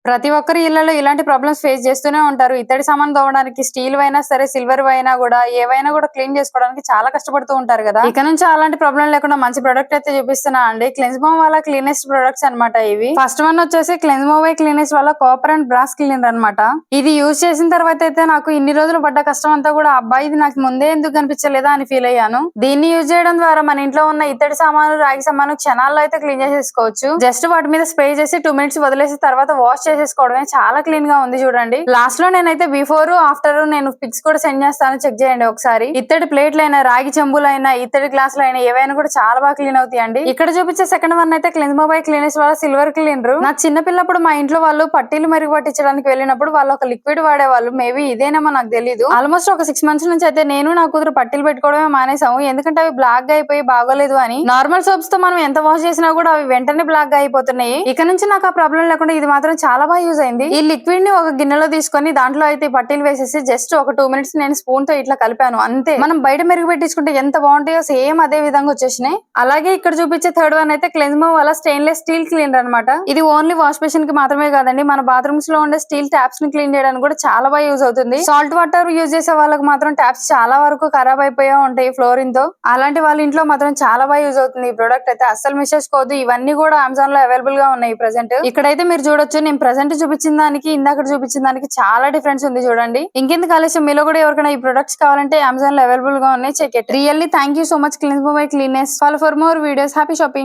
ప్రతి ఒక్కరి ఇళ్లలో ఇలాంటి ప్రాబ్లమ్స్ ఫేస్ చేస్తూనే ఉంటారు. ఇత్తడి సామాను తోమడానికి స్టీల్ వైనా సరే, సిల్వర్ వైనా కూడా ఏవైనా కూడా క్లీన్ చేసుకోవడానికి చాలా కష్టపడుతూ ఉంటారు కదా. ఇక నుంచి అలాంటి ప్రాబ్లం లేకుండా మంచి ప్రొడక్ట్ అయితే చూపిస్తున్నా అండి. క్లెన్స్మోవ్ వాళ్ళ క్లీనెస్ట్ ప్రొడక్ట్స్ అన్నమాట ఇవి. ఫస్ట్ వన్ వచ్చేసి క్లెన్స్మోవ్ క్లీనెస్ట్ వాళ్ళ కాపర్ అండ్ బ్రాస్ క్లీనర్ అన్నమాట. ఇది యూజ్ చేసిన తర్వాత అయితే నాకు ఇన్ని రోజులు పడ్డ కష్టం అంతా కూడా అబ్బాయి ఇది నాకు ముందే ఎందుకు కనిపించలేదా అని ఫీల్ అయ్యాను. దీన్ని యూజ్ చేయడం ద్వారా మన ఇంట్లో ఉన్న ఇత్తడి సామాను, రాగి సామాను క్షణాల్లో అయితే క్లీన్ చేసేసుకోవచ్చు. జస్ట్ వాటి మీద స్ప్రే చేసి 2 minutes వదిలేసి తర్వాత వాష్ చేసేసుకోవడమే. చాలా క్లీన్ గా ఉంది చూడండి. లాస్ట్ లో నేనైతే బిఫోర్ ఆఫ్టర్ నేను పిక్స్ కూడా సెండ్ చేస్తాను, చెక్ చేయండి ఒకసారి. ఇత్తడి ప్లేట్లైనా, రాగి చెంబులైనా, ఇత్తడి గ్లాసులైనా ఏవైనా కూడా చాలా బాగా క్లీన్ అవుతాయండి. ఇక్కడ చూపించే సెకండ్ వన్ అయితే క్లెన్స్మోవ్ క్లీనర్స్ వాళ్ళ సిల్వర్ క్లీనర్. నా చిన్న పిల్లప్పుడు మా ఇంట్లో వాళ్ళు పట్టీలు మెరుగు పట్టించడానికి వెళ్ళినప్పుడు వాళ్ళు ఒక లిక్విడ్ వాడేవాళ్ళు. మేబీ ఇదేనేమో నాకు తెలియదు. ఆల్మోస్ట్ ఒక 6 months నుంచి అయితే నేను నా కూతురు పట్టీలు పెట్టుకోవడమే మానేసాము. ఎందుకంటే అవి బ్లాక్ గా అయిపోయి బాగోలేదు అని. నార్మల్ సోప్స్ తో మనం ఎంత వాష్ చేసినా కూడా అవి వెంటనే బ్లాక్ గా అయిపోతున్నాయి. ఇక నుంచి నాకు ఆ ప్రాబ్లం లేకుండా ఇది మాత్రం చాలా బాగా యూజ్ అయింది. ఈ లిక్విడ్ ని ఒక గిన్నెలో తీసుకొని దాంట్లో అయితే పట్టీలు వేసేసి జస్ట్ ఒక 2 minutes నేను స్పూన్ తో ఇట్లా కలిపాను అంతే. మనం బయట మెరుగు పెట్టించుకుంటే ఎంత బాగుంటాయో సేమ్ అదే విధంగా వచ్చేసినాయి. అలాగే ఇక్కడ చూపించే థర్డ్ వన్ అయితే క్లెన్స్మోవ్ వాళ్ళ స్టెయిన్లెస్ స్టీల్ క్లీనర్ అన్నమాట. ఇది ఓన్లీ వాష్ బేసిన్ కి మాత్రమే కాదండి, మన బాత్రూమ్స్ లో ఉండే స్టీల్ ట్యాప్స్ ని క్లీన్ చేయడానికి కూడా చాలా బాగా యూజ్ అవుతుంది. సాల్ట్ వాటర్ యూజ్ చేసే వాళ్ళకి మాత్రం ట్యాప్స్ చాలా వరకు ఖరాబ్ అయిపోయా ఉంటాయి ఫ్లోరిన్ తో. అలాంటి వాళ్ళ ఇంట్లో మాత్రం చాలా బాగా యూజ్ అవుతుంది ఈ ప్రొడక్ట్ అయితే. అస్సలు మిస్ చేసుకోవద్దు. ఇవన్నీ కూడా అమెజాన్ లో అవైలబుల్ గా ఉన్నాయి ప్రెసెంట్. ఇక్కడైతే మీరు చూడొచ్చు, నేను ప్రెసెంట్ చూపించిన దానికి ఇందాక చూపించిన దానికి చాలా డిఫరెన్స్ ఉంది చూడండి. ఇంకెందుకు ఆలస్యం, మీలో కూడా ఎవరికైనా ఈ ప్రొడక్ట్స్ కావాలంటే అమెజాన్ లో అవైలబుల్ గా ఉన్నాయి, check it. Really thank you so much క్లెన్స్మోవ్ క్లీనెస్. Follow for more videos. Happy shopping.